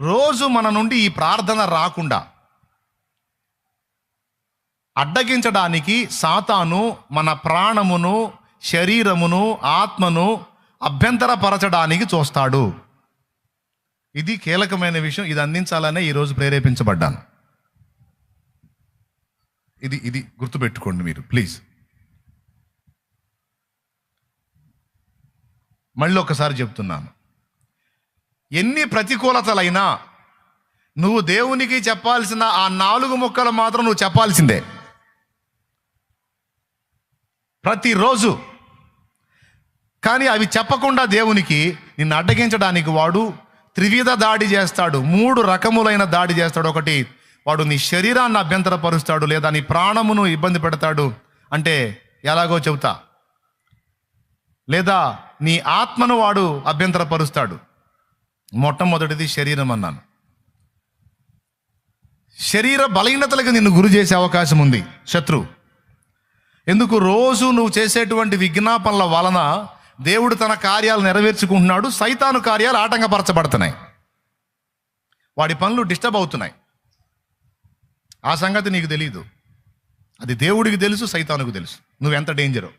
రోజు మన నుండి ఈ ప్రార్థన రాకుండా అడ్డగించడానికి సాతాను మన ప్రాణమును, శరీరమును, ఆత్మను అభ్యంతరపరచడానికి చూస్తాడు. ఇది కీలకమైన విషయం. ఇది అందించాలనే ఈరోజు ప్రేరేపించబడ్డాను. ఇది గుర్తుపెట్టుకోండి మీరు ప్లీజ్. మళ్ళీ ఒకసారి చెప్తున్నాను, ఎన్ని ప్రతికూలతలైనా నువ్వు దేవునికి చెప్పాల్సిన ఆ 4 ముక్కలు మాత్రం నువ్వు చెప్పాల్సిందే ప్రతిరోజు. కానీ అవి చెప్పకుండా దేవునికి నిన్ను అడ్డగించడానికి వాడు త్రివిధ దాడి చేస్తాడు. 3 రకములైన దాడి చేస్తాడు. ఒకటి, వాడు నీ శరీరాన్ని అభ్యంతరపరుస్తాడు, లేదా నీ ప్రాణమును ఇబ్బంది పెడతాడు. అంటే ఎలాగో చెబుతా. లేదా నీ ఆత్మను వాడు అభ్యంతరపరుస్తాడు. మొట్టమొదటిది శరీరం అన్నాను. శరీర బలహీనతలకు నిన్ను గురి చేసే అవకాశం ఉంది శత్రువు. ఎందుకు? రోజు నువ్వు చేసేటువంటి విజ్ఞాపనల వలన దేవుడు తన కార్యాలు నెరవేర్చుకుంటున్నాడు, సైతాను కార్యాలు ఆటంకపరచబడుతున్నాయి, వాడి పనులు డిస్టర్బ్ అవుతున్నాయి. ఆ సంగతి నీకు తెలియదు. అది దేవుడికి తెలుసు, సైతానుకు తెలుసు నువ్వెంత డేంజరో.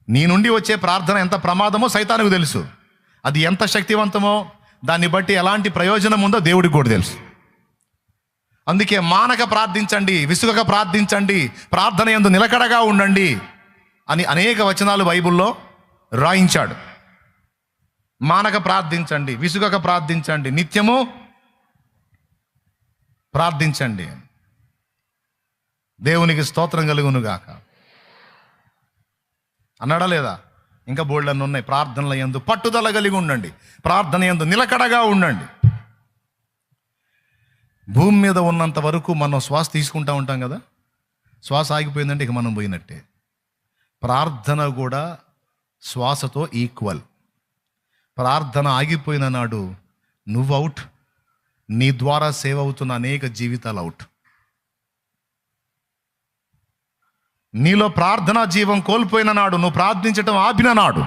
నీ నుండి వచ్చే ప్రార్థన ఎంత ప్రమాదమో సైతానుకు తెలుసు. అది ఎంత శక్తివంతమో, దాన్ని బట్టి ఎలాంటి ప్రయోజనం ఉందో దేవుడికి కూడా తెలుసు. అందుకే మానక ప్రార్థించండి, విసుగక ప్రార్థించండి, ప్రార్థన యందు నిలకడగా ఉండండి అని అనేక వచనాలు బైబిల్లో రాయించాడు. మానక ప్రార్థించండి, విసుగక ప్రార్థించండి, నిత్యము ప్రార్థించండి. దేవునికి స్తోత్రం కలుగునుగాక అన్నాడా లేదా? ఇంకా బోల్డన్ని ఉన్నాయి. ప్రార్థనల యందు పట్టుదల కలిగి ఉండండి, ప్రార్థన యందు నిలకడగా ఉండండి. భూమి మీద ఉన్నంత వరకు మనం శ్వాస తీసుకుంటూ ఉంటాం కదా. శ్వాస ఆగిపోయిందంటే ఇక మనం పోయినట్టే. ప్రార్థన కూడా శ్వాసతో ఈక్వల్. ప్రార్థన ఆగిపోయిన నాడు నువ్వు అవుట్, నీ ద్వారా సేవ్ అవుతున్న అనేక జీవితాలు అవుట్. నీలో ప్రార్థనా జీవం కోల్పోయిన నాడు, నువ్వు ప్రార్థించటం ఆపిన నాడు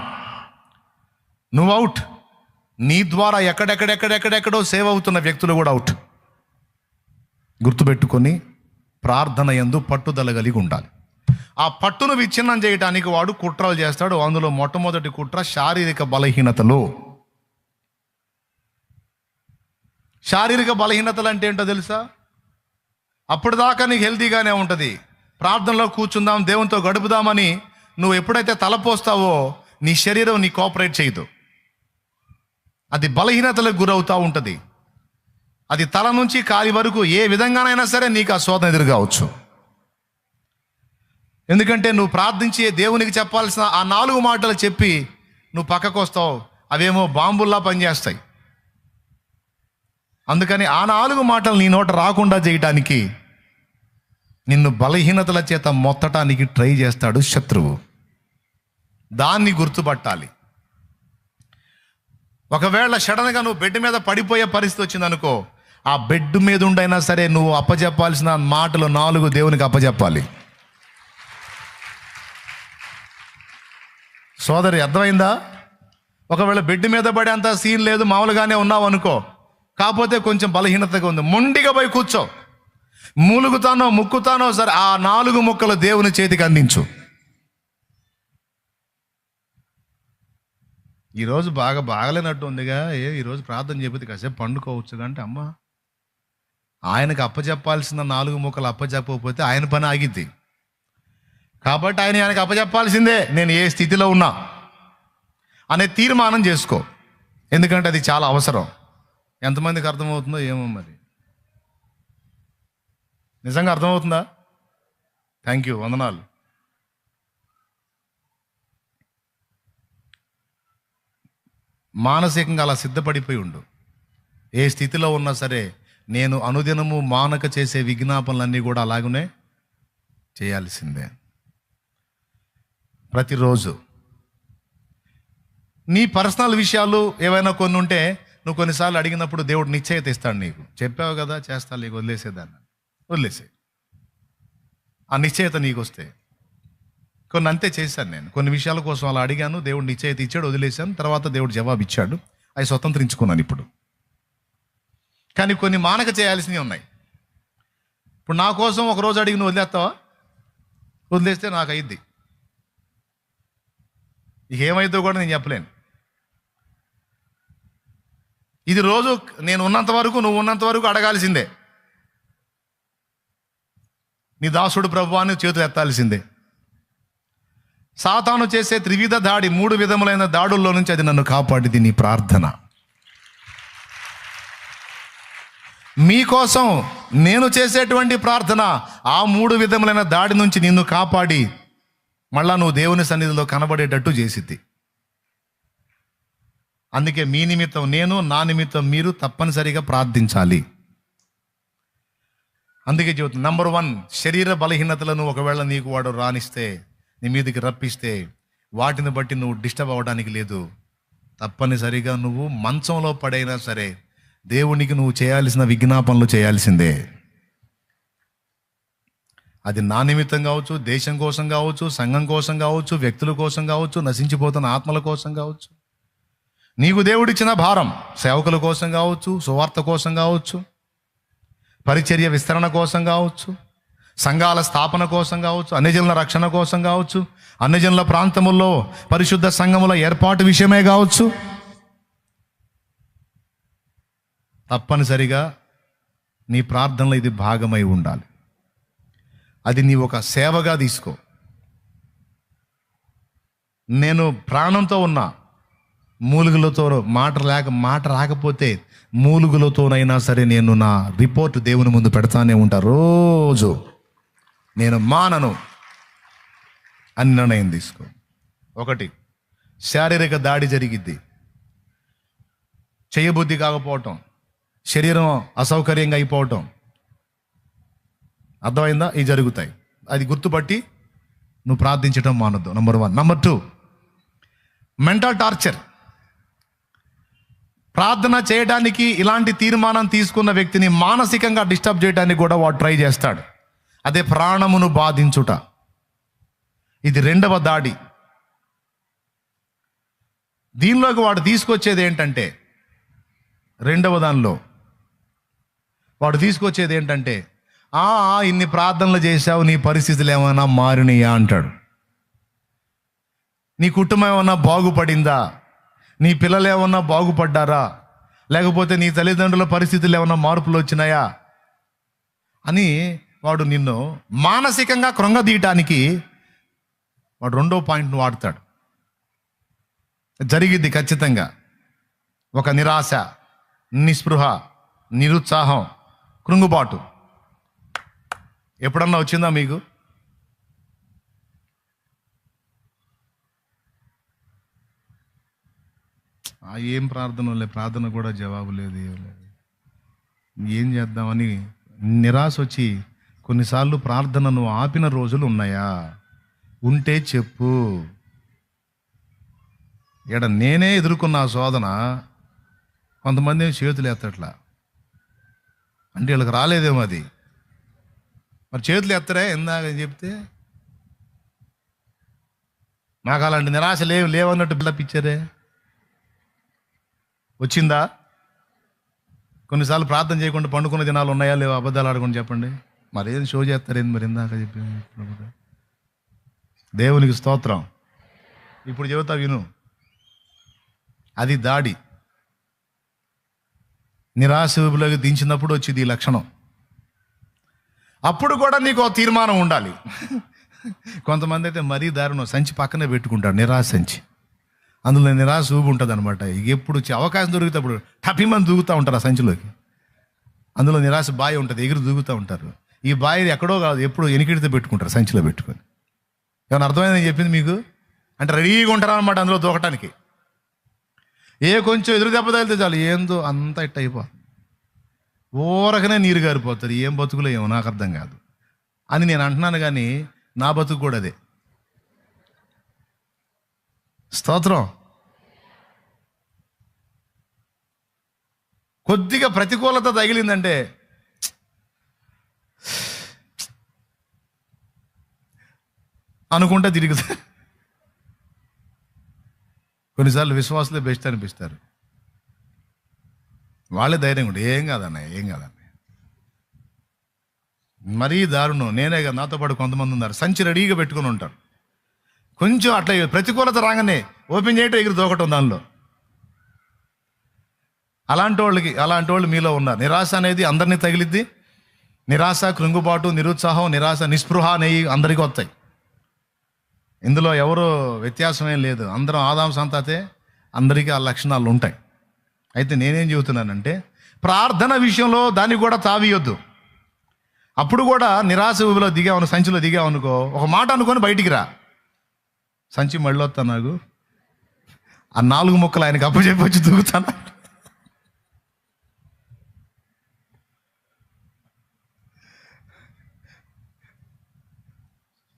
నువ్వు అవుట్. నీ ద్వారా ఎక్కడెక్కడెక్కడెక్కడెక్కడో సేవ్ అవుతున్న వ్యక్తులు కూడా అవుట్. గుర్తుపెట్టుకొని ప్రార్థన యందు పట్టుదల కలిగి ఉండాలి. ఆ పట్టును విచ్ఛిన్నం చేయడానికి వాడు కుట్రలు చేస్తాడు. అందులో మొట్టమొదటి కుట్ర శారీరక బలహీనతలు. శారీరక బలహీనతలు అంటే ఏంటో తెలుసా? అప్పటిదాకా నీకు హెల్తీగానే ఉంటుంది, ప్రార్థనలో కూర్చుందాం, దేవునితో గడుపుదామని నువ్వు ఎప్పుడైతే తలపోస్తావో నీ శరీరం నీ కోఆపరేట్ చేయదు. అది బలహీనతలకు గురవుతూ ఉంటుంది. అది తల నుంచి కాలి వరకు ఏ విధంగానైనా సరే నీకు ఆ శోధన ఎదురుగావచ్చు. ఎందుకంటే నువ్వు ప్రార్థించి దేవునికి చెప్పాల్సిన ఆ 4 మాటలు చెప్పి నువ్వు పక్కకు వస్తావు, అవేమో బాంబుల్లా పనిచేస్తాయి. అందుకని ఆ 4 మాటలు నీ నోట రాకుండా చేయటానికి నిన్ను బలహీనతల చేత మొత్తటానికి ట్రై చేస్తాడు శత్రువు. దాన్ని గుర్తుపట్టాలి. ఒకవేళ సడన్గా నువ్వు బెడ్ మీద పడిపోయే పరిస్థితి వచ్చిందనుకో, ఆ బెడ్ మీద ఉండైనా సరే నువ్వు అప్పచెప్పాల్సిన మాటలు 4 దేవునికి అప్పచెప్పాలి. సోదరి, అర్థమైందా? ఒకవేళ బెడ్ మీద పడే అంత సీన్ లేదు, మామూలుగానే ఉన్నావు అనుకో, కాకపోతే కొంచెం బలహీనతగా ఉంది, మొండిగా పోయి కూర్చో. మూలుగుతానో ముక్కుతానో సరే ఆ 4 ముక్కలు దేవుని చేతికి అందించు. ఈరోజు బాగలేనట్టు ఉందిగా, ఈరోజు ప్రార్థన చెప్పితే కాసేపు పండుకోవచ్చు అంటే, అమ్మ ఆయనకు అప్పచెప్పాల్సిన 4 ముక్కలు అప్పచెప్పకపోతే ఆయన పని ఆగిద్ది. కాబట్టి ఆయనకు అప్పచెప్పాల్సిందే, నేను ఏ స్థితిలో ఉన్నా అనే తీర్మానం చేసుకో. ఎందుకంటే అది చాలా అవసరం. ఎంతమందికి అర్థమవుతుందో ఏమో, మరి నిజంగా అర్థమవుతుందా? థ్యాంక్ యూ, వందనాలు. మానసికంగా అలా సిద్ధపడిపోయి ఉండు. ఏ స్థితిలో ఉన్నా సరే నేను అనుదినము మానక చేసే విజ్ఞాపనలన్నీ కూడా అలాగనే చేయాల్సిందే. ప్రతిరోజు నీ పర్సనల్ విషయాలు ఏవైనా కొన్ని ఉంటే నువ్వు కొన్నిసార్లు అడిగినప్పుడు దేవుడు నిశ్చయత ఇస్తాడు. నీకు చెప్పావు కదా చేస్తా, నీకు వదిలేసేదాన్ని, వదిలేసే. ఆ నిశ్చయత నీకు వస్తే, కొన్ని అంతే చేశాను నేను. కొన్ని విషయాల కోసం అలా అడిగాను, దేవుడు నిశ్చయత ఇచ్చాడు, వదిలేశాను. తర్వాత దేవుడు జవాబు ఇచ్చాడు. అవి స్వతంత్రించుకున్నాను ఇప్పుడు. కానీ కొన్ని మానక చేయాల్సినవి ఉన్నాయి. ఇప్పుడు నా కోసం ఒక రోజు అడిగి నువ్వు వదిలేస్తావా? వదిలేస్తే నాకు అయ్యిద్ది. ఇక ఏమైద్దో కూడా నేను చెప్పలేను. ఇది రోజు నేను ఉన్నంత వరకు, నువ్వు ఉన్నంత వరకు అడగాల్సిందే. నీ దాసుడు ప్రభువా అని చేతులు ఎత్తాల్సిందే. సాతాను చేసే త్రివిధ దాడి, 3 విధములైన దాడుల్లో నుంచి అది నన్ను కాపాడిది నీ ప్రార్థన. మీకోసం నేను చేసేటువంటి ప్రార్థన ఆ 3 విధములైన దాడి నుంచి నిన్ను కాపాడి మళ్ళా నువ్వు దేవుని సన్నిధిలో కనబడేటట్టు చేసిద్ది. అందుకే మీ నిమిత్తం నేను, నా నిమిత్తం మీరు తప్పనిసరిగా ప్రార్థించాలి. అందుకే చెబుతుంది, నంబర్ 1, శరీర బలహీనతలను ఒకవేళ నీకు వాడు రానిస్తే, నీ మీదకి రప్పిస్తే, వాటిని బట్టి నువ్వు డిస్టర్బ్ అవ్వడానికి లేదు. తప్పనిసరిగా నువ్వు మంచంలో పడైనా సరే దేవునికి నువ్వు చేయాల్సిన విజ్ఞాపనలు చేయాల్సిందే. అది నా నిమిత్తం కావచ్చు, దేశం కోసం కావచ్చు, సంఘం కోసం కావచ్చు, వ్యక్తుల కోసం కావచ్చు, నశించిపోతున్న ఆత్మల కోసం కావచ్చు, నీకు దేవుడిచ్చిన భారం సేవకుల కోసం కావచ్చు, సువార్త కోసం కావచ్చు, పరిచర్య విస్తరణ కోసం కావచ్చు, సంఘాల స్థాపన కోసం కావచ్చు, అన్యజనుల రక్షణ కోసం కావచ్చు, అన్యజనుల ప్రాంతముల్లో పరిశుద్ధ సంఘముల ఏర్పాటు విషయమే కావచ్చు, తప్పనిసరిగా నీ ప్రార్థనలో ఇది భాగమై ఉండాలి. అది నీ ఒక సేవగా తీసుకో. నేను ప్రాణంతో ఉన్నా, మూలుగులతో మాట రాకపోతే మూలుగులతోనైనా సరే నేను నా రిపోర్ట్ దేవుని ముందు పెడతానే ఉంటా. రోజు నేను మానను అని నిర్ణయం తీసుకో. 1, శారీరక దాడి జరిగిద్ది. చేయబుద్ధి కాకపోవటం, శరీరం అసౌకర్యంగా అయిపోవటం, అర్థమైందా? ఇవి జరుగుతాయి. అది గుర్తుపట్టి నువ్వు ప్రార్థించటం మానొద్దు. నంబర్ 1. Number 2, mental torture. ప్రార్థన చేయడానికి ఇలాంటి తీర్మానం తీసుకున్న వ్యక్తిని మానసికంగా డిస్టర్బ్ చేయడానికి కూడా వాడు ట్రై చేస్తాడు. అదే ప్రాణమును బాధించుట. ఇది 2వ దాడి. దీనిలోకి వాడు తీసుకొచ్చేది ఏంటంటే, 2వ దానిలో వాడు తీసుకొచ్చేది ఏంటంటే, ఇన్ని ప్రార్థనలు చేశావు, నీ పరిస్థితులు ఏమైనా మారినాయా అంటాడు. నీ కుటుంబం ఏమన్నా బాగుపడిందా? నీ పిల్లలు ఏమన్నా బాగుపడ్డారా? లేకపోతే నీ తల్లిదండ్రుల పరిస్థితులు ఏమన్నా మార్పులు వచ్చినాయా అని వాడు నిన్ను మానసికంగా కృంగదీయటానికి వాడు 2వ పాయింట్ను వాడతాడు. జరిగిద్ది ఖచ్చితంగా. ఒక నిరాశ, నిస్పృహ, నిరుత్సాహం, కృంగుబాటు ఎప్పుడన్నా వచ్చిందా మీకు? ఏం ప్రార్థన కూడా జవాబు లేదు, ఏం చేద్దామని నిరాశ వచ్చి కొన్నిసార్లు ప్రార్థనను ఆపిన రోజులు ఉన్నాయా? ఉంటే చెప్పు. నేనే ఎదుర్కొన్న శోధన. కొంతమంది చేతులు ఎత్తట్లా అంటే వీళ్ళకి రాలేదేమో అది. మరి చేతులు ఎత్తరే ఇందాక చెప్తే నాకు అలాంటి నిరాశ లేవన్నట్టు పిల్లపిచ్చారే. వచ్చిందా? కొన్నిసార్లు ప్రార్థన చేయకుండా పండుకున్న దినాలు ఉన్నాయా లేవో? అబద్ధాలు ఆడకుండా చెప్పండి. మరేం షో చేస్తారేంది? మరి ఇందాక చెప్పి దేవునికి స్తోత్రం. ఇప్పుడు చెబుతా విను. అది దాడి. నిరాశ ఊబిలోకి దించినప్పుడు వచ్చింది ఈ లక్షణం. అప్పుడు కూడా నీకు ఒక తీర్మానం ఉండాలి. కొంతమంది అయితే మరీ దారుణం, సంచి పక్కనే పెట్టుకుంటాడు, నిరాశ సంచి. అందులో నిరాశ ఊబి ఉంటుంది అనమాట. ఎప్పుడు అవకాశం దొరికితే అప్పుడు టపిమని దూకుతూ ఉంటారు ఆ సంచిలోకి. అందులో నిరాశ బాయి ఉంటుంది, ఎగురు దూకుతూ ఉంటారు. ఈ బాయి ఎక్కడో కాదు, ఎప్పుడు ఎనికిడితే పెట్టుకుంటారు సంచిలో పెట్టుకొని. ఏమైనా అర్థమైందని చెప్పింది మీకు? అంటే రెడీగా ఉంటారు అనమాట అందులో దూకటానికి. కొంచెం ఎదురు దెబ్బ తగిలితే చాలు ఏందో అంతా ఇట్ట అయిపోతుంది. ఊరకనే నీరు గారిపోతారు. ఏం బతుకులో ఏమో నాకు అర్థం కాదు అని నేను అంటున్నాను. కానీ నా బతుకు కూడా అదే. స్తోత్రం. కొద్దిగా ప్రతికూలత తగిలిందంటే అనుకుంటా తిరుగుతా. కొన్నిసార్లు విశ్వాసులే బెస్ట్ అనిపిస్తారు. వాళ్ళే ధైర్యం కూడా ఏం కాదన్నయ్య, ఏం కాదన్నయ్య. మరీ దారుణం. నేనే కదా, నాతో పాటు కొంతమంది ఉన్నారు, సంచి రెడీగా పెట్టుకుని ఉంటారు. కొంచెం అట్లా ప్రతికూలత రాగానే ఓపెన్ చేయటం, ఎగిరి దూకటం దానిలో. అలాంటి వాళ్ళు మీలో ఉన్నారు. నిరాశ అనేది అందరినీ తగిలిద్ది. నిరాశ, కృంగుబాటు, నిరుత్సాహం, నిరాశ, నిస్పృహ అనేవి అందరికీ వస్తాయి. ఇందులో ఎవరో వ్యత్యాసమేం లేదు. అందరం ఆదాం సంతాతే, అందరికీ ఆ లక్షణాలు ఉంటాయి. అయితే నేనేం చెబుతున్నానంటే, ప్రార్థన విషయంలో దాన్ని కూడా తావియొద్దు. అప్పుడు కూడా నిరాశ ఊబిలో దిగావను, సంచిలో దిగావనుకో, ఒక మాట అనుకొని బయటికి రా. సంచి మళ్ళీ వస్తా, నాకు ఆ 4 ముక్కలు ఆయనకి అప్పచెప్పి వచ్చి దూకుతాను.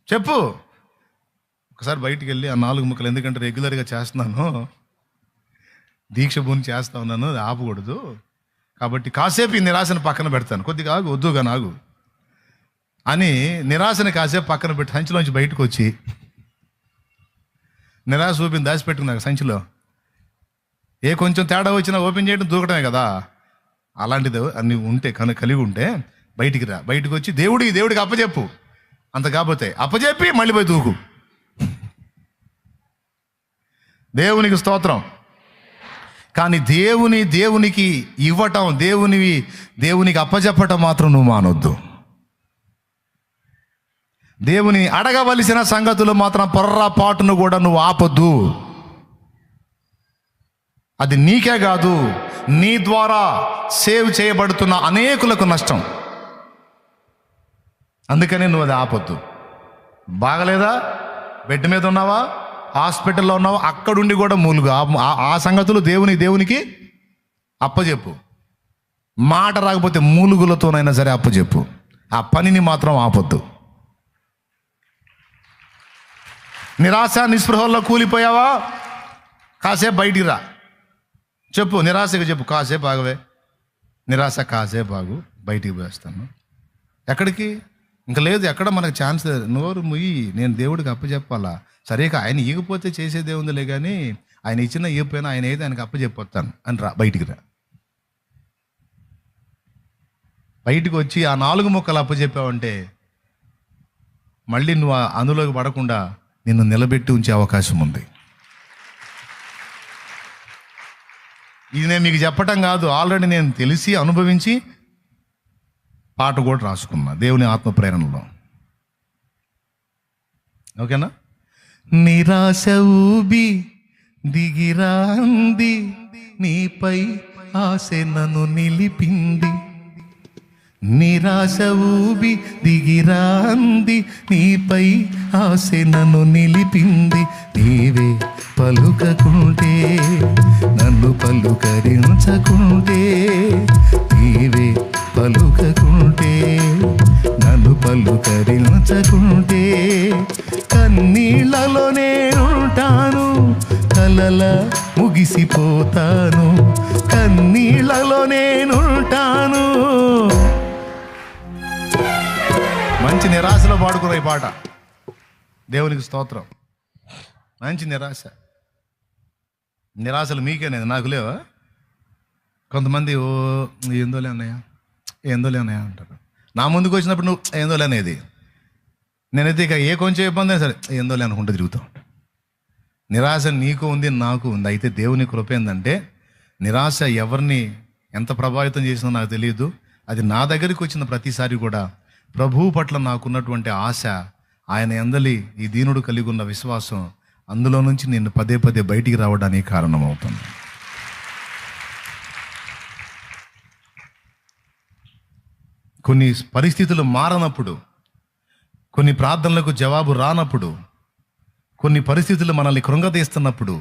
చెప్పు. ఒకసారి బయటికి వెళ్ళి ఆ 4 ముక్కలు, ఎందుకంటే రెగ్యులర్గా చేస్తున్నాను, దీక్ష భూమి చేస్తా ఉన్నాను, అది ఆపకూడదు కాబట్టి కాసేపు ఈ నిరాశను పక్కన పెడతాను, కొద్దిగా ఆగు, వద్దుగా నాగు అని నిరాశని కాసేపు పక్కన పెట్టి సంచిలోంచి బయటకు వచ్చి, నిరాశ ఊపిని దాచిపెట్టుకున్నాక సంచిలో ఏ కొంచెం తేడా వచ్చినా ఓపెన్ చేయడం, దూకటమే కదా. అలాంటిది అన్ని ఉంటే కలిగి ఉంటే బయటికి రా. బయటకు వచ్చి దేవుడికి అప్పచెప్పు. అంత కాకపోతే అప్పచెప్పి మళ్ళీ పోయి దూకు. దేవునికి స్తోత్రం. కానీ దేవునికి ఇవ్వటం, దేవునికి అప్పచెప్పటం మాత్రం నువ్వు మానొద్దు. దేవుని అడగవలసిన సంగతులు మాత్రం పొర్రపాటును కూడా నువ్వు ఆపొద్దు. అది నీకే కాదు, నీ ద్వారా సేవ్ చేయబడుతున్న అనేకులకు నష్టం. అందుకని నువ్వు అది ఆపొద్దు. బాగలేదా, బెడ్ మీద ఉన్నావా, హాస్పిటల్లో ఉన్నావా, అక్కడుండి కూడా మూలుగు. ఆ సంగతులు దేవునికి అప్పచెప్పు. మాట రాకపోతే మూలుగులతోనైనా సరే అప్పచెప్పు. ఆ పనిని మాత్రం ఆపొద్దు. నిరాశ, నిస్పృహల్లో కూలిపోయావా, కాసేపు బయటికి రా. చెప్పు, నిరాశగా చెప్పు, కాసేపు ఆగవే నిరాశ, కాసేపు ఆగు, బయటికి పోయేస్తాను. ఎక్కడికి? ఇంకా లేదు, ఎక్కడ మనకు ఛాన్స్ లేదు. నోరు ముయ్యి, నేను దేవుడికి అప్పచెప్పాలా. సరేక ఆయన ఈగిపోతే చేసేదే ఉందిలే, కానీ ఆయన ఇచ్చిన ఈగిపోయినా ఆయన ఏది ఆయనకి అప్పచెప్పొస్తాను అని రా, బయటికి రా. బయటికి వచ్చి ఆ 4 ముక్కలు అప్పచెప్పావంటే మళ్ళీ నువ్వు అందులోకి పడకుండా నిన్ను నిలబెట్టి ఉంచే అవకాశం ఉంది. ఇది నేను మీకు చెప్పటం కాదు, ఆల్రెడీ నేను తెలిసి అనుభవించి పాట కూడా రాసుకున్నా దేవుని ఆత్మ ప్రేరణలో. ఓకేనా? నిరాశ ఊబి దిగిరాంది, నీపై ఆశ నన్ను నిలిపింది. నిరాశ ఊబి దిగిరాంది, నీపై ఆశ నన్ను నిలిపింది. నీవే పలుకకుంటే, నన్ను పలుకరించకుంటే, నీవే పలుకకుంటే, నన్ను పలుకరించకుంటే, కన్నీళ్లలో నేనుంటాను, కలల ముగిసిపోతాను. కన్నీళ్లలో నేనుంటాను. మంచి నిరాశలో పాడుకున్న ఈ పాట. దేవునికి స్తోత్రం. మంచి నిరాశలు మీకేనేది, నాకు లేవా? కొంతమంది ఏందోలే అన్నయ్య అంటారు. నా ముందుకు వచ్చినప్పుడు నువ్వు ఏందోలే అనేది, నేనైతే ఇక ఏ కొంచెం ఇబ్బంది అయినా సరే ఏందోలే అనుకుంటూ తిరుగుతాం. నిరాశ నీకు ఉంది, నాకు ఉంది. అయితే దేవుని కృప ఏంటంటే, నిరాశ ఎవరిని ఎంత ప్రభావితం చేసిందో నాకు తెలియదు. అది నా దగ్గరికి వచ్చిన ప్రతిసారి కూడా ప్రభువు పట్ల నాకున్నటువంటి ఆశ, ఆయన యందలి ఈ దీనుడు కలిగి ఉన్న విశ్వాసం, అందులో నుంచి నేను పదే బయటికి రావడానికి కారణమవుతుంది. కొన్ని పరిస్థితులు మారనప్పుడు, కొన్ని ప్రార్థనలకు జవాబు రానప్పుడు, కొన్ని పరిస్థితులు మనల్ని కృంగతీస్తున్నప్పుడు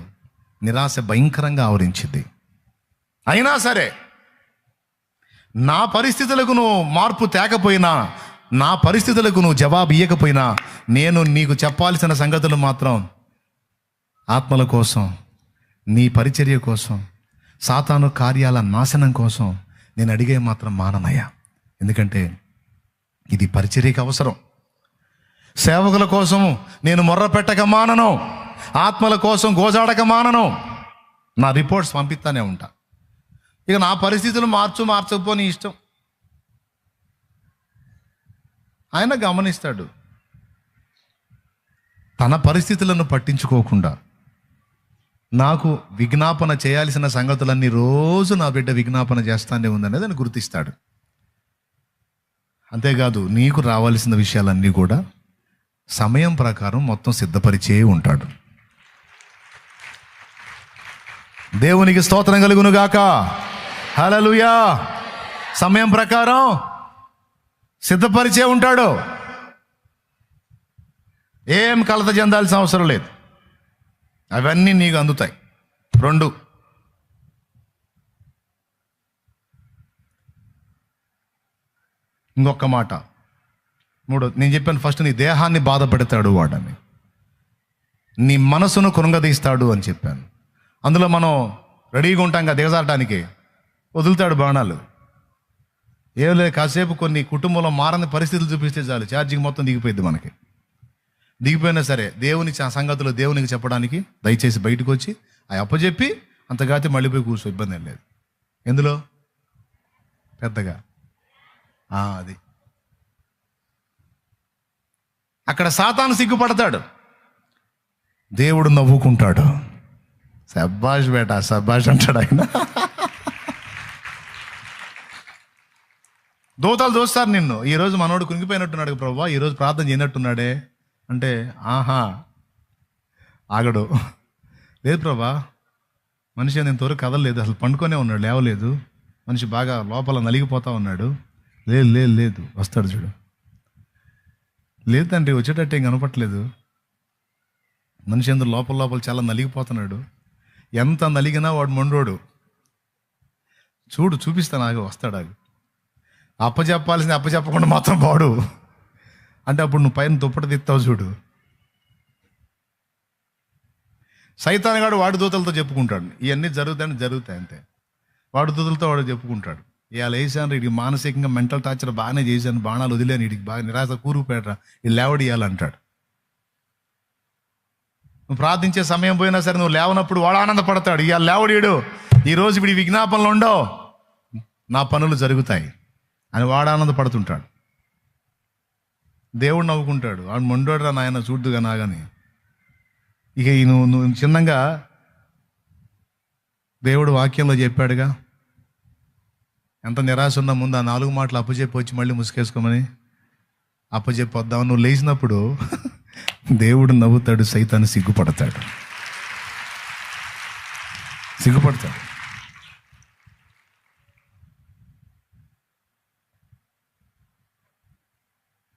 నిరాశ భయంకరంగా ఆవరించింది. అయినా సరే నా పరిస్థితులకు నువ్వు మార్పు తేకపోయినా, నా పరిస్థితులకు నువ్వు జవాబు ఇవ్వకపోయినా, నేను నీకు చెప్పాల్సిన సంగతులు మాత్రం ఆత్మల కోసం, నీ పరిచర్య కోసం, సాతాను కార్యాల నాశనం కోసం నేను అడిగే మాత్రం మాననయ్యా. ఎందుకంటే ఇది పరిచర్యకి అవసరం. సేవకుల కోసం నేను మొర్ర పెట్టక మానను, ఆత్మల కోసం గోజాడక మానను. నా రిపోర్ట్స్ పంపిస్తానే ఉంటా. ఇక నా పరిస్థితులు మార్చకపో నీ ఇష్టం. ఆయన గమనిస్తాడు. తన పరిస్థితులను పట్టించుకోకుండా నాకు విజ్ఞాపన చేయాల్సిన సంగతులన్నీ రోజు నా బిడ్డ విజ్ఞాపన చేస్తానే ఉందనేది ఆయన గుర్తిస్తాడు. అంతేకాదు నీకు రావాల్సిన విషయాలన్నీ కూడా సమయం ప్రకారం మొత్తం సిద్ధపరిచే ఉంటాడు. దేవునికి స్తోత్రం కలుగును గాక. హల్లెలూయా. సమయం ప్రకారం సిద్ధపరిచే ఉంటాడు. ఏం కలత చెందాల్సిన అవసరం లేదు. అవన్నీ నీకు అందుతాయి. 2, ఇంకొక మాట. 3, నేను చెప్పాను ఫస్ట్, నీ దేహాన్ని బాధ పెడతాడు వాడని, నీ మనసును కృంగదీస్తాడు అని చెప్పాను. అందులో మనం రెడీగా ఉంటాం కదా దిగజారడానికి. వదులుతాడు బాణాలు. ఏం లేదు, కాసేపు కొన్ని కుటుంబంలో మారని పరిస్థితులు చూపిస్తే చాలు, ఛార్జింగ్ మొత్తం దిగిపోయింది మనకి. దిగిపోయినా సరే దేవుని సంగతులు దేవునికి చెప్పడానికి దయచేసి బయటకు వచ్చి ఆ అప్పచెప్పి అంతగాతే మళ్ళీ పోయి కూర్చో, ఇబ్బంది ఏం లేదు. ఎందులో పెద్దగా అది అక్కడ సాతాను సిగ్గుపడతాడు, దేవుడు నవ్వుకుంటాడు. సబ్బాష్ బేటా సబ్బాష్ అంటాడు ఆయన. దూతలు చూస్తారు నిన్ను. ఈరోజు మనోడు కుంగిపోయినట్టున్నాడు ప్రభువా, ఈరోజు ప్రార్థన చేయనట్టున్నాడే అంటే, ఆహా ఆగడు. లేదు ప్రభా, మనిషి నేను తోరు కదలలేదు, అసలు పండుకొనే ఉన్నాడు, లేవలేదు, మనిషి బాగా లోపల నలిగిపోతా ఉన్నాడు. లేదు లేదు లేదు, వస్తాడు చూడు. లేదు తండ్రి, వచ్చేటట్టు ఏం కనపట్లేదు, మనిషి ఎందుకు లోపల చాలా నలిగిపోతున్నాడు. ఎంత నలిగినా వాడు మొండోడు. చూడు చూపిస్తాను, ఆగి వస్తాడు. ఆగి అప్పచెప్పాల్సింది అప్పచెప్పకుండా మాత్రం వాడు అంటే అప్పుడు నువ్వు పైన దుప్పటి తిత్తావు చూడు. సైతానుగాడు వాడి దూతలతో చెప్పుకుంటాడు, ఇవన్నీ జరుగుతాయి అంతే. వాడి దూతలతో వాడు చెప్పుకుంటాడు, ఇవాళ వేసాను వీడికి మానసికంగా మెంటల్ టార్చర్ బాగానే చేశాను, బాణాలు వదిలేను, వీడికి బాగా నిరాశ కూరుకుపోయాడు, ఇది లేవడి ఇవ్వాలంటాడు. నువ్వు ప్రార్థించే సమయం పోయినా సరే నువ్వు లేవనప్పుడు వాడు ఆనందపడతాడు, ఇవాళ లేవడీడు, ఈరోజు వీడి విజ్ఞాపనలు ఉండవు, నా పనులు జరుగుతాయి అని వాడు ఆనందపడుతుంటాడు. దేవుడు నవ్వుకుంటాడు, వాడు మొండోడురా నాయన చూడ్డుగా నాగని. ఇక నువ్వు చిన్నగా దేవుడు వాక్యంలో చెప్పాడుగా, ఎంత నిరాశ ఉన్నా ముందు ఆ 4 మాటలు అప్పచెప్పి వచ్చి మళ్ళీ ముసుకేసుకోమని అప్పచెప్పి వద్దాం. నువ్వు లేచినప్పుడు దేవుడు నవ్వుతాడు, సైతాను సిగ్గుపడతాడు.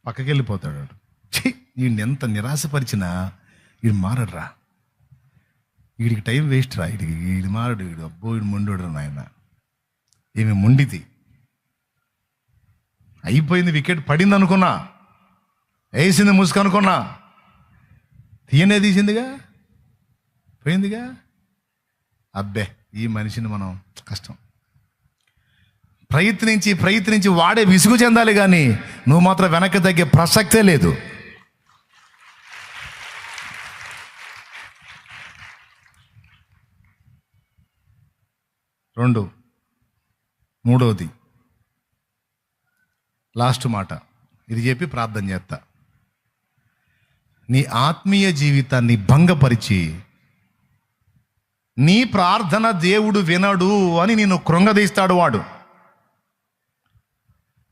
పక్కకి వెళ్ళిపోతాడు. వీడిని ఎంత నిరాశపరిచినా వీడు మారడురా, వీడికి టైం వేస్ట్ రా, వీడి మారడు, వీడు అబ్బో వీడు మొండోడు నాయన, ఏమి మొండిది. అయిపోయింది, వికెట్ పడింది అనుకున్నా, వేసింది ముసుగు అనుకున్నా, తీసిందిగా పోయిందిగా. అబ్బే ఈ మనిషిని మనం కష్టం. ప్రయత్నించి వాడే విసుగు చెందాలి, కానీ నువ్వు మాత్రం వెనక్కి తగ్గే ప్రసక్తే లేదు. మూడవది లాస్ట్ మాట, ఇది చెప్పి ప్రార్థన చేస్తా. నీ ఆత్మీయ జీవితాన్ని భంగపరిచి నీ ప్రార్థన దేవుడు వినడు అని నిన్ను కృంగదీస్తాడు వాడు.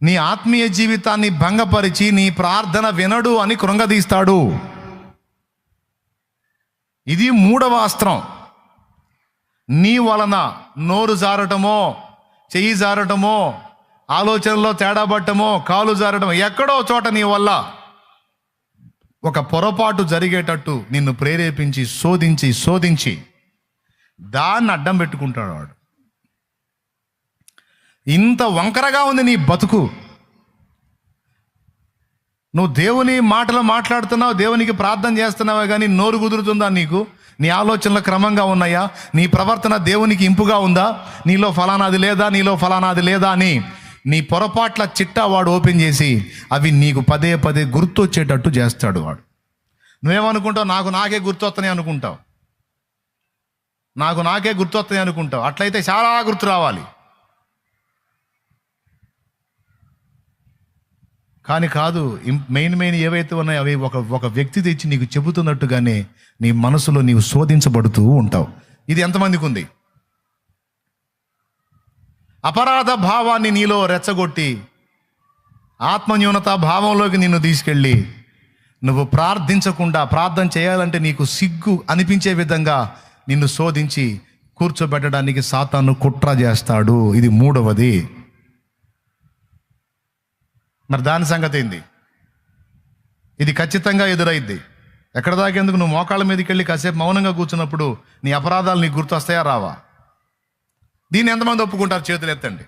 నీ ఆత్మీయ జీవితాన్ని భంగపరిచి నీ ప్రార్థన వినడు అని కృంగదీస్తాడు. ఇది 3వ అస్త్రం. నీ వలన నోరు జారటమో, చెయ్యి జారటమో, ఆలోచనలో తేడా పట్టమో, కాలు జారటమో, ఎక్కడో చోట నీ వల్ల ఒక పొరపాటు జరిగేటట్టు నిన్ను ప్రేరేపించి శోధించి దాన్ని అడ్డం పెట్టుకుంటాడు వాడు. ఇంత వంకరగా ఉంది నీ బతుకు, నువ్వు దేవుని మాటలు మాట్లాడుతున్నావు, దేవునికి ప్రార్థన చేస్తున్నావా, కానీ నోరు కుదురుతుందా నీకు? నీ ఆలోచనలు క్రమంగా ఉన్నాయా? నీ ప్రవర్తన దేవునికి ఇంపుగా ఉందా? నీలో ఫలానాది లేదా అని నీ పొరపాట్ల చిట్టా వాడు ఓపెన్ చేసి అవి నీకు పదే పదే గుర్తొచ్చేటట్టు చేస్తాడు వాడు. నువ్వేమనుకుంటావు? నాకే గుర్తొస్తున్నాయి అనుకుంటావు. అట్లయితే చాలా గుర్తు రావాలి. కానీ కాదు, మెయిన్ ఏవైతే ఉన్నాయో అవి ఒక వ్యక్తి తెచ్చి నీకు చెబుతున్నట్టుగానే నీ మనసులో నీవు శోధించబడుతూ ఉంటావు. ఇది ఎంతమందికి ఉంది? అపరాధ భావాన్ని నీలో రెచ్చగొట్టి ఆత్మన్యూనత భావంలోకి నిన్ను తీసుకెళ్ళి నువ్వు ప్రార్థించకుండా, ప్రార్థన చేయాలంటే నీకు సిగ్గు అనిపించే విధంగా నిన్ను శోధించి కూర్చోబెట్టడానికి సాతాను కుట్ర చేస్తాడు. ఇది మూడవది. మరి దాని సంగతి ఏంది? ఇది ఖచ్చితంగా ఎదురైద్ది. ఎక్కడ దాకేందుకు? నువ్వు మోకాళ్ళ మీదకి వెళ్ళి కాసేపు మౌనంగా కూర్చున్నప్పుడు నీ అపరాధాలు నీకు గుర్తు వస్తాయా రావా? దీన్ని ఎంతమంది ఒప్పుకుంటారు? చేతులు ఎత్తండి.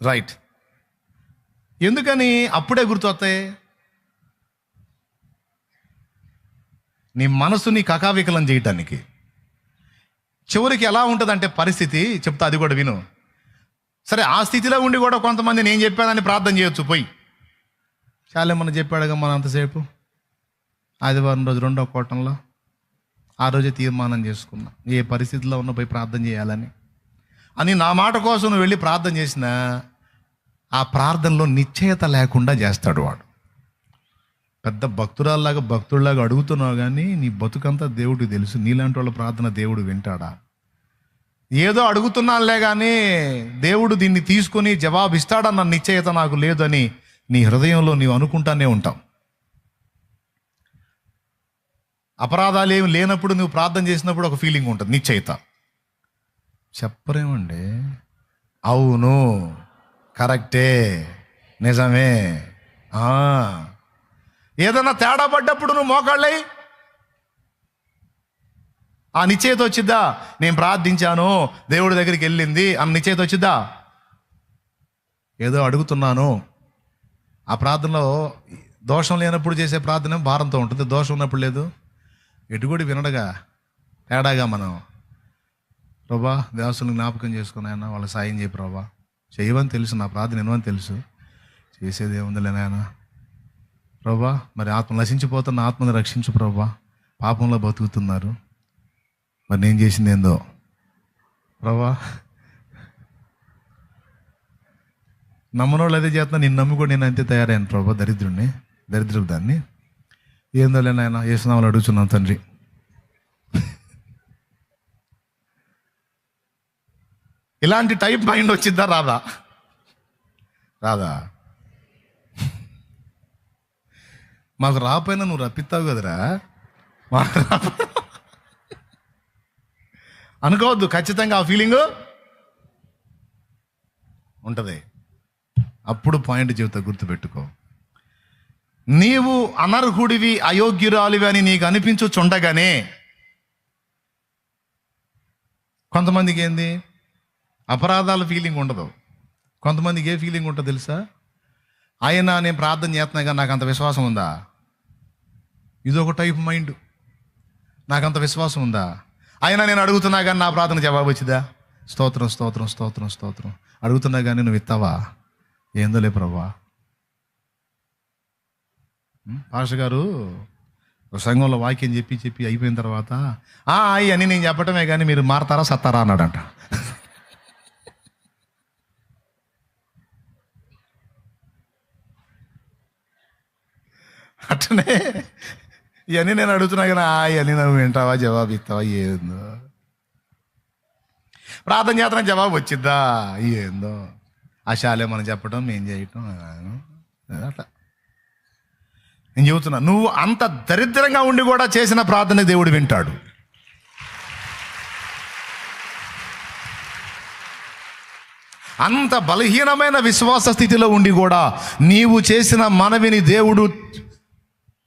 రైట్. ఎందుకని అప్పుడే గుర్తు వస్తాయి? నీ మనసుని కకావికలం చేయటానికి. చివరికి ఎలా ఉంటుందంటే పరిస్థితి చెప్తా, అది కూడా విను. సరే, ఆ స్థితిలో ఉండి కూడా కొంతమంది నేను చెప్పానని ప్రార్థన చేయొచ్చు. పోయి చాలేమన్నా చెప్పాడుగా మనం అంతసేపు, ఆదివారం రోజు 2వ కోటంలో ఆ రోజే తీర్మానం చేసుకున్నా ఏ పరిస్థితిలో ఉన్న పోయి ప్రార్థన చేయాలని అని. నా మాట కోసం నువ్వు వెళ్ళి ప్రార్థన చేసినా ఆ ప్రార్థనలో నిశ్చయత లేకుండా చేస్తాడు వాడు. పెద్ద భక్తుడిలాగా అడుగుతున్నావు, కానీ నీ బతుకంతా దేవుడికి తెలుసు. నీలాంటి వాళ్ళ ప్రార్థన దేవుడు వింటాడా? ఏదో అడుగుతున్నానులే కానీ దేవుడు దీన్ని తీసుకొని జవాబు ఇస్తాడన్న నిశ్చయత నాకు లేదని నీ హృదయంలో నీవు అనుకుంటానే ఉంటావు. అపరాధాలు ఏమి లేనప్పుడు నువ్వు ప్రార్థన చేసినప్పుడు ఒక ఫీలింగ్ ఉంటుంది, నిశ్చయిత. చెప్పరేమండి, అవును, కరెక్టే, నిజమే. ఏదన్నా తేడా పడ్డప్పుడు నువ్వు మోకాళ్ళై ఆ నిశ్చయిత వచ్చిద్దా? నేను ప్రార్థించాను, దేవుడి దగ్గరికి వెళ్ళింది అన్న నిశ్చయిత వచ్చిద్దా? ఏదో అడుగుతున్నాను. ఆ ప్రార్థనలో దోషం లేనప్పుడు చేసే ప్రార్థన భారంతో ఉంటుంది, దోషం ఉన్నప్పుడు లేదు. ఎటుగుడి వినడగా తేడాగా మనం ప్రభా దేవస్థానం జ్ఞాపకం చేసుకున్నాయన్న, వాళ్ళ సాయం చేయి ప్రభా, చేయవని తెలుసు, నా ప్రార్థన వినవని తెలుసు, చేసేది ఏముందిలే నాయన ప్రభా, మరి ఆత్మ నశించిపోతున్న ఆత్మని రక్షించు ప్రభా, పాపంలో బతుకుతున్నారు, మరి నేను చేసింది ఏందో ప్రభా. నమ్మనోళ్ళు అదే చేస్తున్నా, నిన్ను నమ్ముకొని నేను అంతే తయారయ్యాను ప్రభా, దరిద్రుడు దాన్ని. ఏందోలే నాయన యేసునామములో అడుగుతున్నాను తండ్రి. ఇలాంటి టైప్ మైండ్ వచ్చిద్దా? రాదా? మాకు రాపోయినా నువ్వు రప్పిస్తావు కదరా, అనుకోవద్దు. ఖచ్చితంగా ఆ ఫీలింగు ఉంటుంది. అప్పుడు పాయింట్ చెబుతా, గుర్తుపెట్టుకో. నీవు అనర్హుడివి, అయోగ్యురాలివి అని నీకు అనిపించుచుండగానే కొంతమందికి ఏంది అపరాధాల ఫీలింగ్ ఉండదు. కొంతమందికి ఏ ఫీలింగ్ ఉంటుందో తెలుసా? ఆయన నేను ప్రార్థన చేస్తున్నా కానీ నాకు అంత విశ్వాసం ఉందా? ఇదొక టైప్ మైండ్. నాకంత విశ్వాసం ఉందా? అయినా నేను అడుగుతున్నా కానీ నా ప్రార్థన జవాబు వచ్చిందా? స్తోత్రం స్తోత్రం స్తోత్రం స్తోత్రం. అడుగుతున్నా కానీ నువ్వు ఇస్తావా? ఏందోలే ప్రభా. పాస్టర్ గారు ఒక సంఘంలో వాక్యం చెప్పి అయిపోయిన తర్వాత అని నేను చెప్పటమే కానీ మీరు మారతారా సత్తారా అన్నాడంట. అట్టనే ఇవన్నీ నేను అడుగుతున్నా కానీ ఇవన్నీ నువ్వు వింటావా, జవాబు ఇస్తావా? ఏందో ప్రార్థన చేతన జవాబు వచ్చిద్దా? ఏందో ఆశాలే మనం చెప్పటం, మేము చేయటం అట్లా. నేను చెబుతున్నా, నువ్వు అంత దరిద్రంగా ఉండి కూడా చేసిన ప్రార్థన దేవుడు వింటాడు. అంత బలహీనమైన విశ్వాస స్థితిలో ఉండి కూడా నీవు చేసిన మనవిని దేవుడు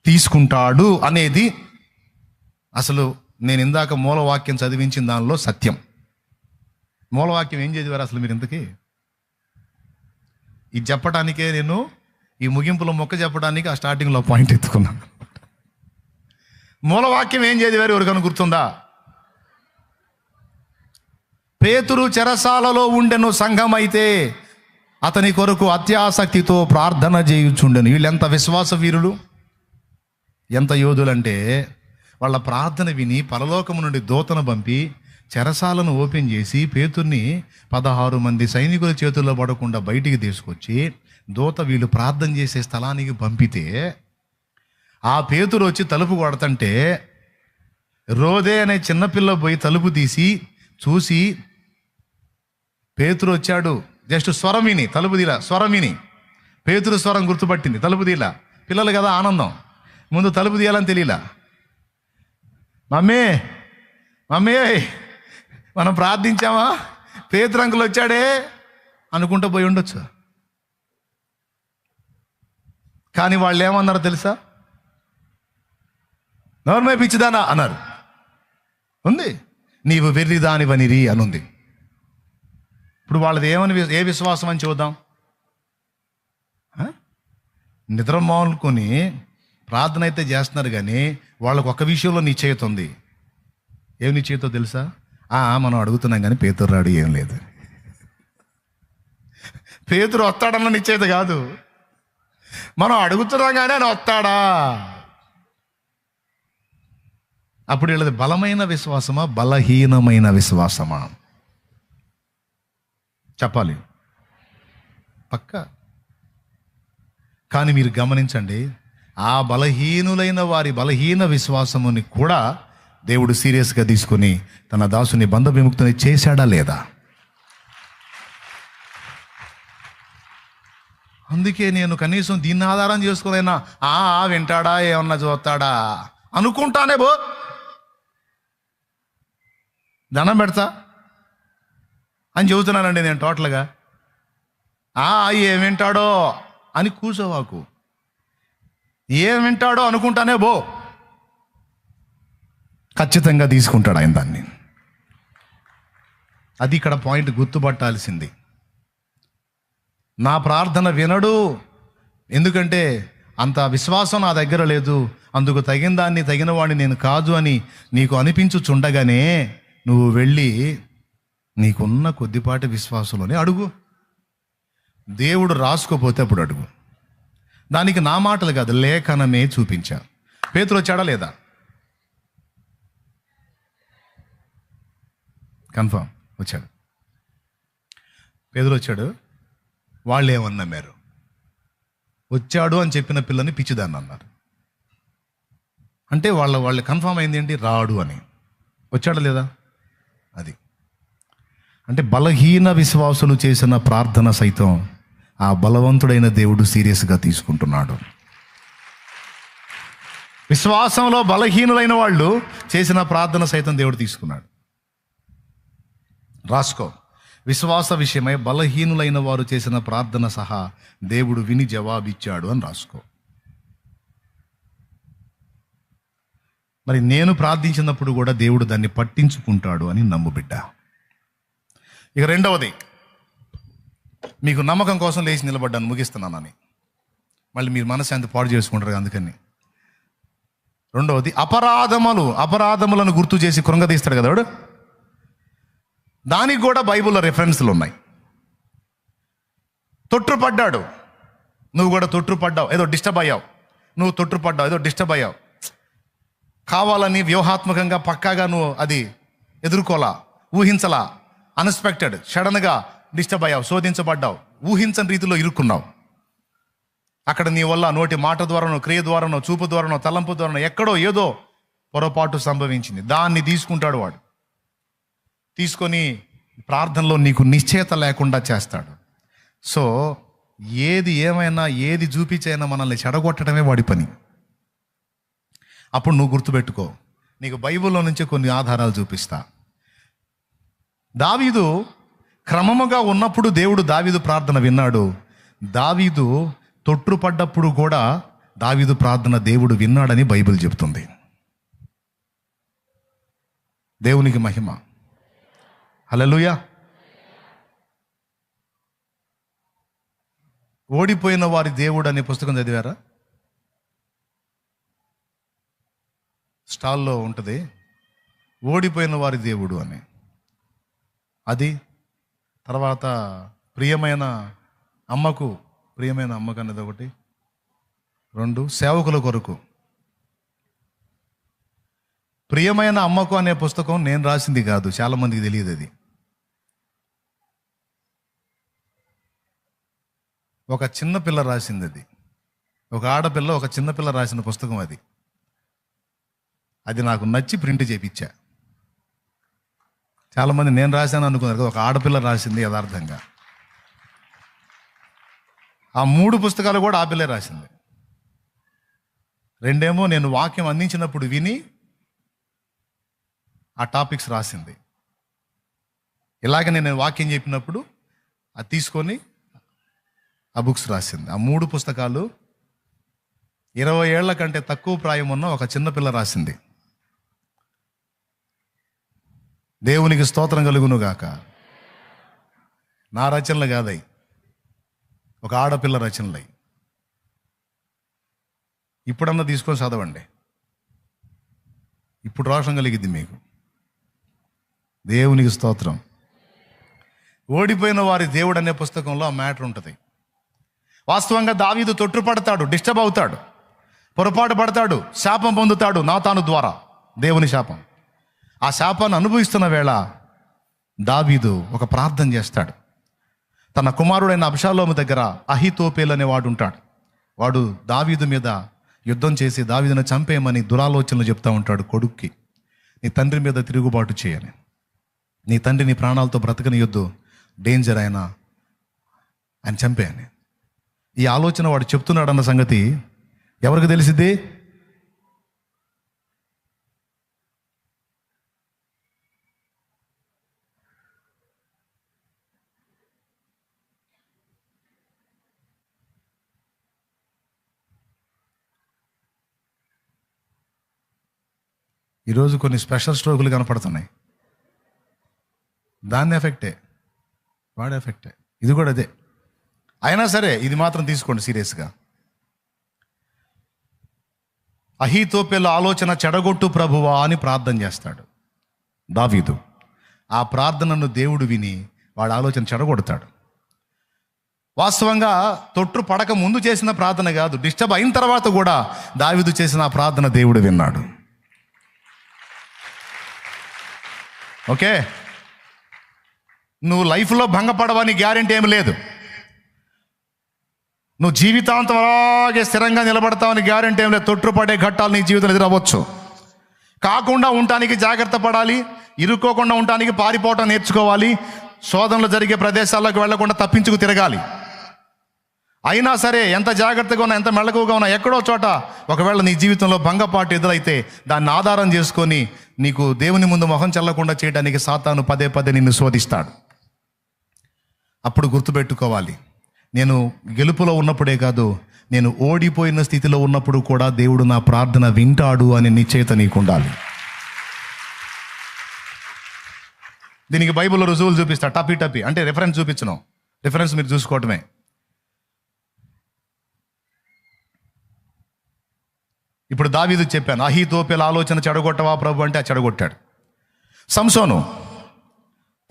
తీసుకుంటాడు అనేది అసలు నేను ఇందాక మూలవాక్యం చదివించిన దానిలో సత్యం. మూలవాక్యం ఏం చదివారు అసలు మీరు ఇంతకీ? ఇది చెప్పడానికే నేను ఈ ముగింపులో మొక్క చెప్పడానికి ఆ స్టార్టింగ్లో పాయింట్ ఎత్తుకున్నాను. మూలవాక్యం ఏం చదివారు ఎవరికైనా గుర్తుందా? పేతురు చెరసాలలో ఉండెను, సంఘమైతే అతని కొరకు అత్యాసక్తితో ప్రార్థన చేయుచుండెను. వీళ్ళు ఎంత విశ్వాస వీరులు, ఎంత యోధులంటే వాళ్ళ ప్రార్థన విని పరలోకము నుండి దూతను పంపి చెరసాలను ఓపెన్ చేసి పేతుర్ని 16 మంది సైనికుల చేతుల్లో పడకుండా బయటికి తీసుకొచ్చి దూత వీళ్ళు ప్రార్థన చేసే స్థలానికి పంపితే ఆ పేతురు వచ్చి తలుపు కొడతంటే రోదే అనే చిన్నపిల్ల పోయి తలుపు తీసి చూసి పేతురు వచ్చాడు, జస్ట్ స్వరం విని తలుపు తీలా, స్వరం విని పేతురు స్వరం గుర్తుపట్టింది, తలుపు తీలా. పిల్లలు కదా ఆనందం, ముందు తలుపు తీయాలని తెలియలా. మమ్మీ మమ్మీ మనం ప్రార్థించామా, పేతురు అంకుల్ వచ్చాడే అనుకుంటూ పోయి ఉండొచ్చు. కానీ వాళ్ళు ఏమన్నారో తెలుసా? నోర్మే పిచ్చిదానా అన్నారు. ఉంది, నీవు వెర్రిదానివనిరి అనుంది. ఇప్పుడు వాళ్ళది ఏ విశ్వాసం అని చూద్దాం. నిద్ర మానుకొని ప్రార్థన అయితే చేస్తున్నారు, కానీ వాళ్ళకు ఒక్క విషయంలో నిశ్చయిత ఉంది. ఏం నిశ్చయితో తెలుసా? మనం అడుగుతున్నాం కానీ పేతురు రాడు, ఏం లేదు. పేతురు వస్తాడన్న నిశ్చయిత కాదు, మనం అడుగుతున్నాం కానీ ఆయన వస్తాడా. అప్పుడు వీళ్ళది బలమైన విశ్వాసమా, బలహీనమైన విశ్వాసమా? చెప్పాలి పక్కా. కానీ మీరు గమనించండి, ఆ బలహీనులైన వారి బలహీన విశ్వాసముని కూడా దేవుడు సీరియస్గా తీసుకుని తన దాసుని బంధ విముక్తిని చేశాడా లేదా? అందుకే నేను కనీసం దీన్ని ఆధారం చేసుకోలేనా, వింటాడా ఏమన్నా చూస్తాడా అనుకుంటానే దండం పెడతా అని చెబుతున్నానండి నేను టోటల్గా. ఏం వింటాడో అని కూర్చోవాకు, ఏం వింటాడో అనుకుంటానే ఖచ్చితంగా తీసుకుంటాడు ఆయన దాన్ని. అది ఇక్కడ పాయింట్ గుర్తుపట్టాల్సింది. నా ప్రార్థన వినడు, ఎందుకంటే అంత విశ్వాసం నా దగ్గర లేదు, అందుకు తగిన దాన్ని తగిన వాడిని నేను కాదు అని నీకు అనిపించుచుండగానే నువ్వు వెళ్ళి నీకున్న కొద్దిపాటి విశ్వాసంలోనే అడుగు. దేవుడు రాసుకోపోతే అప్పుడు అడుగు. దానికి నా మాటలు కాదు, లేఖనమే చూపించారు. పేతురు వచ్చాడా లేదా? కన్ఫర్మ్ వచ్చాడు. పేతురు వచ్చాడు. వాళ్ళు ఏమన్నా నమ్మారు? వచ్చాడు అని చెప్పిన పిల్లని పిచ్చిదాన్ని అన్నారు. అంటే వాళ్ళు కన్ఫర్మ్ అయింది ఏంటి? రాడు అని. వచ్చాడా లేదా? అది అంటే బలహీన విశ్వాసులు చేసిన ప్రార్థన సైతం ఆ బలవంతుడైన దేవుడు సీరియస్గా తీసుకుంటున్నాడు. విశ్వాసంలో బలహీనులైన వాళ్ళు చేసిన ప్రార్థన సైతం దేవుడు తీసుకున్నాడు. రాసుకో, విశ్వాస విషయమై బలహీనులైన వారు చేసిన ప్రార్థన సహా దేవుడు విని జవాబిచ్చాడు అని రాసుకో. మరి నేను ప్రార్థించినప్పుడు కూడా దేవుడు దాన్ని పట్టించుకుంటాడు అని నమ్ము బిడ్డ. ఇక రెండవది, మీకు నమ్మకం కోసం లేచి నిలబడ్డాను, ముగిస్తున్నానని మళ్ళీ మీరు మనశ్శాంతి పాడు చేసుకుంటారు అందుకని. రెండవది, అపరాధములను గుర్తు చేసి కృంగదీస్తాడు కదా వాడు. దానికి కూడా బైబిల్లో రెఫరెన్స్లు ఉన్నాయి. తొట్టుపడ్డాడు, నువ్వు కూడా తొట్టుపడ్డావు, ఏదో డిస్టర్బ్ అయ్యావు. నువ్వు తొట్టుపడ్డావు, ఏదో డిస్టర్బ్ అయ్యావు. కావాలని వ్యూహాత్మకంగా పక్కాగా నువ్వు అది ఎదుర్కోలా, ఊహించలా, అన్ఎక్స్పెక్టెడ్ సడన్గా డిస్టర్బ్ అయ్యావు, శోధించబడ్డావు, ఊహించని రీతిలో ఇరుక్కున్నావు. అక్కడ నీ వల్ల నోటి మాట ద్వారానో, క్రియ ద్వారానో, చూపు ద్వారానో, తలంపు ద్వారానో ఎక్కడో ఏదో పొరపాటు సంభవించింది. దాన్ని తీసుకుంటాడు వాడు. తీసుకొని ప్రార్థనలో నీకు నిశ్చయత లేకుండా చేస్తాడు. సో ఏది ఏమైనా, ఏది చూపించైనా మనల్ని చెడగొట్టడమే వాడి పని. అప్పుడు నువ్వు గుర్తుపెట్టుకో, నీకు బైబిల్లో నుంచి కొన్ని ఆధారాలు చూపిస్తా. దావీదు క్రమముగా ఉన్నప్పుడు దేవుడు దావీదు ప్రార్థన విన్నాడు. దావీదు తొట్టుపడ్డప్పుడు కూడా దావీదు ప్రార్థన దేవుడు విన్నాడని బైబిల్ చెబుతుంది. దేవునికి మహిమ. హల్లెలూయా. ఓడిపోయిన వారి దేవుడు అనే పుస్తకం చదివారా? స్టాల్లో ఉంటుంది, ఓడిపోయిన వారి దేవుడు అని. అది తర్వాత ప్రియమైన అమ్మకు అనేది ఒకటి. 2 సేవకుల కొరకు. ప్రియమైన అమ్మకు అనే పుస్తకం నేను రాసింది కాదు, చాలామందికి తెలియదు. అది ఒక చిన్నపిల్ల రాసింది. అది ఒక ఆడపిల్ల, ఒక చిన్నపిల్ల రాసిన పుస్తకం. అది నాకు నచ్చి ప్రింట్ చేయించా. చాలామంది నేను రాశాను అనుకున్నారు కదా, ఒక ఆడపిల్ల రాసింది యథార్థంగా. ఆ 3 పుస్తకాలు కూడా ఆ పిల్లే రాసింది. 2 నేను వాక్యం అందించినప్పుడు విని ఆ టాపిక్స్ రాసింది. ఇలాగ నేను వాక్యం చెప్పినప్పుడు అది తీసుకొని ఆ బుక్స్ రాసింది. ఆ 3 పుస్తకాలు 20 ఏళ్ల కంటే తక్కువ ప్రాయం ఉన్న ఒక చిన్నపిల్ల రాసింది. దేవునికి స్తోత్రం కలుగును గాక. నా రచనలు కాదై, ఒక ఆడపిల్ల రచనలై. ఇప్పుడన్నా తీసుకొని చదవండి, ఇప్పుడు రోషం కలిగిద్ది మీకు. దేవునికి స్తోత్రం. ఓడిపోయిన వారి దేవుడు అనే పుస్తకంలో ఆ మ్యాటర్ ఉంటుంది. వాస్తవంగా దావీదు తొట్టుపడతాడు, డిస్టర్బ్ అవుతాడు, పొరపాటు పడతాడు, శాపం పొందుతాడు నాతాను ద్వారా, దేవుని శాపం. ఆ శాపాన్ని అనుభవిస్తున్న వేళ దావీదు ఒక ప్రార్థన చేస్తాడు. తన కుమారుడైన అబ్షాలోము దగ్గర అహీతోపేలు అనేవాడు ఉంటాడు. వాడు దావీదు మీద యుద్ధం చేసి దావీదును చంపేయమని దురాలోచనలు చెప్తా ఉంటాడు కొడుక్కి. నీ తండ్రి మీద తిరుగుబాటు చేయని, నీ తండ్రి నీ ప్రాణాలతో బ్రతకనియొద్దు, డేంజర్ ఆయన చంపేయని. ఈ ఆలోచన వాడు చెప్తున్నాడన్న సంగతి ఎవరికి తెలిసిద్ది? ఈరోజు కొన్ని స్పెషల్ స్ట్రోకులు కనపడుతున్నాయి. దాని ఎఫెక్టే, వాడి ఎఫెక్టే. ఇది కూడా అదే. అయినా సరే ఇది మాత్రం తీసుకోండి సీరియస్గా. అహీతోపెలు ఆలోచన చెడగొట్టు ప్రభువా అని ప్రార్థన చేస్తాడు దావీదు. ఆ ప్రార్థనను దేవుడు విని వాడి ఆలోచన చెడగొడతాడు. వాస్తవంగా తొట్టు పడక ముందు చేసిన ప్రార్థన కాదు, డిస్టర్బ్ అయిన తర్వాత కూడా దావీదు చేసిన ఆ ప్రార్థన దేవుడు విన్నాడు. ఓకే, నువ్వు లైఫ్లో భంగపడవని గ్యారెంటీ ఏమి లేదు. నువ్వు జీవితాంతం అలాగే స్థిరంగా నిలబడతావని గ్యారెంటీ ఏం లేదు. తొట్టుపడే ఘట్టాలు నీ జీవితంలో ఎదురవ్వచ్చు. కాకుండా ఉండటానికి జాగ్రత్త పడాలి, ఇరుక్కోకుండా ఉండటానికి పారిపోవటం నేర్చుకోవాలి, శోధనలు జరిగే ప్రదేశాలకు వెళ్లకుండా తప్పించుకు తిరగాలి. అయినా సరే ఎంత జాగ్రత్తగా ఉన్నా, ఎంత మెళకువగా ఉన్నా, ఎక్కడో చోట ఒకవేళ నీ జీవితంలో భంగపాటు ఎదురైతే దాన్ని ఆధారం చేసుకొని నీకు దేవుని ముందు మొహం చెల్లకుండా చేయడానికి సాతాను పదే పదే నిన్ను శోధిస్తాడు. అప్పుడు గుర్తుపెట్టుకోవాలి, నేను గెలుపులో ఉన్నప్పుడే కాదు, నేను ఓడిపోయిన స్థితిలో ఉన్నప్పుడు కూడా దేవుడు నా ప్రార్థన వింటాడు అనే నిశ్చయత నీకు ఉండాలి. దీనికి బైబిల్లో రుజువులు చూపిస్తా. టపి అంటే రిఫరెన్స్ చూపించను, రిఫరెన్స్ మీరు చూసుకోవటమే. ఇప్పుడు దావీదు చెప్పాను, అహీతోపెలు ఆలోచన చెడగొట్టవా ప్రభు అంటే ఆ చెడగొట్టాడు. సంసోను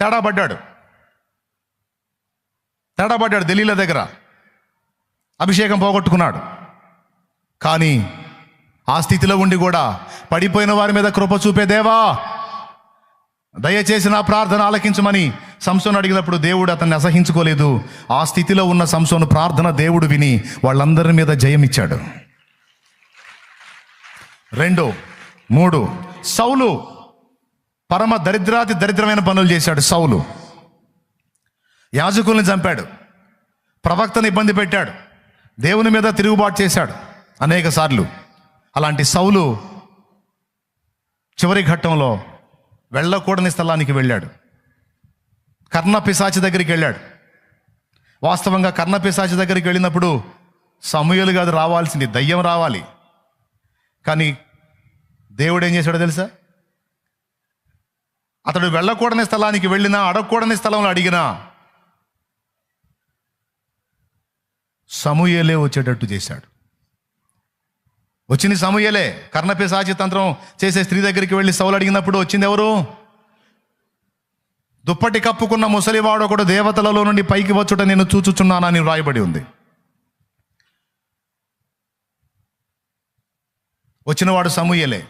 తేడా పడ్డాడు దెలీలా దగ్గర, అభిషేకం పోగొట్టుకున్నాడు. కానీ ఆ స్థితిలో ఉండి కూడా పడిపోయిన వారి మీద కృప చూపే దేవా, దయచేసి నా ప్రార్థన ఆలకించమని సంసోను అడిగినప్పుడు దేవుడు అతన్ని అసహించుకోలేదు. ఆ స్థితిలో ఉన్న సంసోను ప్రార్థన దేవుడు విని వాళ్ళందరి మీద జయమిచ్చాడు. 2, 3 సౌలు పరమ దరిద్రమైన పనులు చేశాడు. సౌలు యాజకుల్ని చంపాడు, ప్రవక్తను ఇబ్బంది పెట్టాడు, దేవుని మీద తిరుగుబాటు చేశాడు అనేక సార్లు. అలాంటి సౌలు చివరి ఘట్టంలో వెళ్ళకూడని స్థలానికి వెళ్ళాడు. కర్ణపిశాచి దగ్గరికి వెళ్ళాడు. వాస్తవంగా కర్ణపిశాచి దగ్గరికి వెళ్ళినప్పుడు సమూయేలు కాదు రావాల్సింది, దయ్యం రావాలి. కానీ దేవుడు ఏం చేశాడో తెలుసా? అతడు వెళ్ళకూడని స్థలానికి వెళ్ళినా, అడగకూడని స్థలంలో అడిగినా సమూయేలే వచ్చేటట్టు చేశాడు. వచ్చింది సమూయేలే. కర్ణపిశాచి తంత్రం చేసే స్త్రీ దగ్గరికి వెళ్ళి సౌలు అడిగినప్పుడు వచ్చింది ఎవరు? దుప్పటి కప్పుకున్న ముసలివాడు ఒకడు దేవతలలో నుండి పైకి వచ్చుట నేను చూచుచున్నానని వ్రాయబడి ఉంది. వచ్చినవాడు సమూయేలే.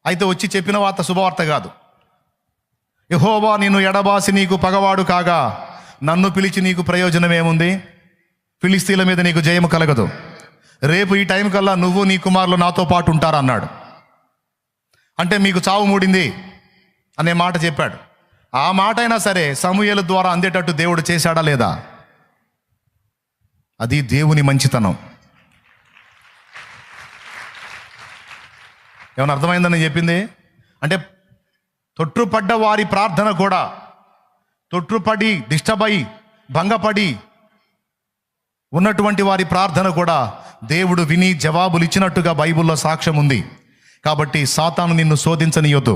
అయితే వచ్చి చెప్పిన వార్త శుభవార్త కాదు. యెహోవా నిన్ను ఎడబాసి నీకు పగవాడు కాగా నన్ను పిలిచి నీకు ప్రయోజనం ఏముంది? ఫిలిస్తీన్ల మీద నీకు జయము కలగదు. రేపు ఈ టైం కల్లా నువ్వు నీ కుమారులు నాతో పాటు ఉంటారన్నాడు. అంటే మీకు చావు మూడింది అనే మాట చెప్పాడు. ఆ మాట అయినా సరే సమూయేలు ద్వారా అందేటట్టు దేవుడు చేశాడా లేదా? అది దేవుని మంచితనం. ఏమైనా అర్థమైందని చెప్పింది? అంటే తొట్టుపడ్డ వారి ప్రార్థన కూడా, తొట్టుపడి డిస్టర్బ్ అయి భంగపడి ఉన్నటువంటి వారి ప్రార్థన కూడా దేవుడు విని జవాబులు ఇచ్చినట్టుగా బైబిల్లో సాక్ష్యం ఉంది. కాబట్టి సాతాను నిన్ను శోధించనీయొద్దు.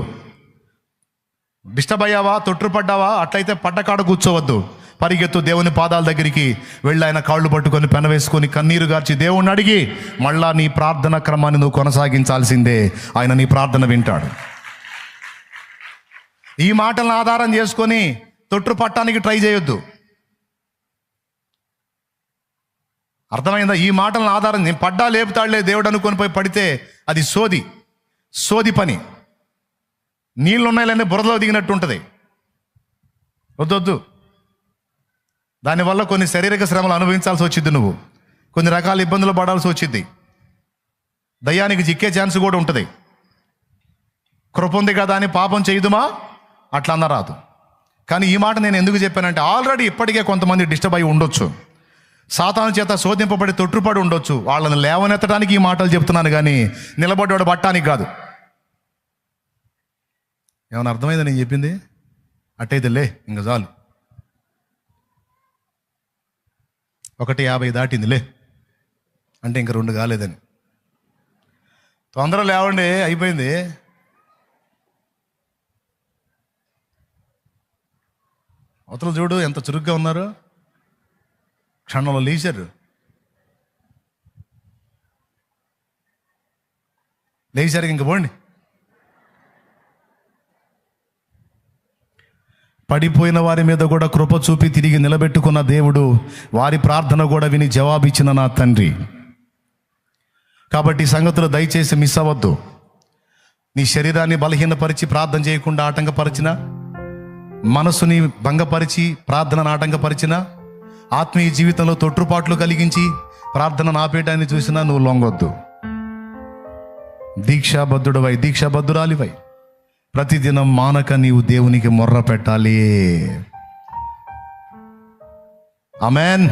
డిస్టర్బ్ అయ్యావా, తొట్టుపడ్డావా, అట్లయితే పడ్డకాడ కూర్చోవద్దు. పరిగెత్తు దేవుని పాదాల దగ్గరికి వెళ్ళి ఆయన కాళ్ళు పట్టుకొని పెనవేసుకొని కన్నీరు గార్చి దేవుణ్ణి అడిగి మళ్ళా నీ ప్రార్థన క్రమాన్ని నువ్వు కొనసాగించాల్సిందే. ఆయన నీ ప్రార్థన వింటాడు. ఈ మాటలను ఆధారం చేసుకొని తొట్టు పట్టానికి ట్రై చేయొద్దు. అర్థమైందా? ఈ మాటలను ఆధారం, నేను పడ్డా లేపుతాడులే దేవుడు అనుకొని పోయి పడితే అది సోది పని. నీళ్ళు ఉన్నాయిలన్నీ బురదలో దిగినట్టు ఉంటుంది. వద్దొద్దు. దానివల్ల కొన్ని శారీరక శ్రమలు అనుభవించాల్సి వచ్చింది. నువ్వు కొన్ని రకాల ఇబ్బందులు పడాల్సి వచ్చింది. దయ్యానికి చిక్కే ఛాన్స్ కూడా ఉంటుంది. కృప ఉంది కదా అని పాపం చేయదుమా అట్లా అన్నరాదు. కానీ ఈ మాట నేను ఎందుకు చెప్పానంటే ఆల్రెడీ ఇప్పటికే కొంతమంది డిస్టర్బ్ అయి ఉండొచ్చు, సాతాను చేత శోధింపబడి తొట్టుపడి ఉండొచ్చు. వాళ్ళని లేవనెత్తడానికి ఈ మాటలు చెప్తున్నాను కానీ నిలబడ్డాడు పట్టానికి కాదు. ఏమైనా అర్థమైందా నేను చెప్పింది? అట్టయితే లే, ఇంకా చాలు. 1:50 దాటింది, లే అంటే ఇంకా 2 కాలేదని. తొందరగా లేవండి, అయిపోయింది. అవతల చూడు ఎంత చురుగ్గా ఉన్నారు, క్షణంలో లేచారు. ఇంక పోండి. పడిపోయిన వారి మీద కూడా కృప చూపి తిరిగి నిలబెట్టుకున్న దేవుడు, వారి ప్రార్థన కూడా విని జవాబిచ్చిన నా తండ్రి. కాబట్టి ఈ సంగతులు దయచేసి మిస్ అవ్వద్దు. నీ శరీరాన్ని బలహీనపరిచి ప్రార్థన చేయకుండా ఆటంకపరిచిన, మనసుని భంగపరిచి ప్రార్థనను ఆటంకపరిచిన, ఆత్మీయ జీవితంలో తొట్టుపాట్లు కలిగించి ప్రార్థన ఆపేయటాన్ని చూసినా నువ్వు లొంగొద్దు. దీక్షాబద్ధురాలివై ప్రతిదినం మానక నీవు దేవునికి మొర్ర పెట్టాలి. ఆమేన్.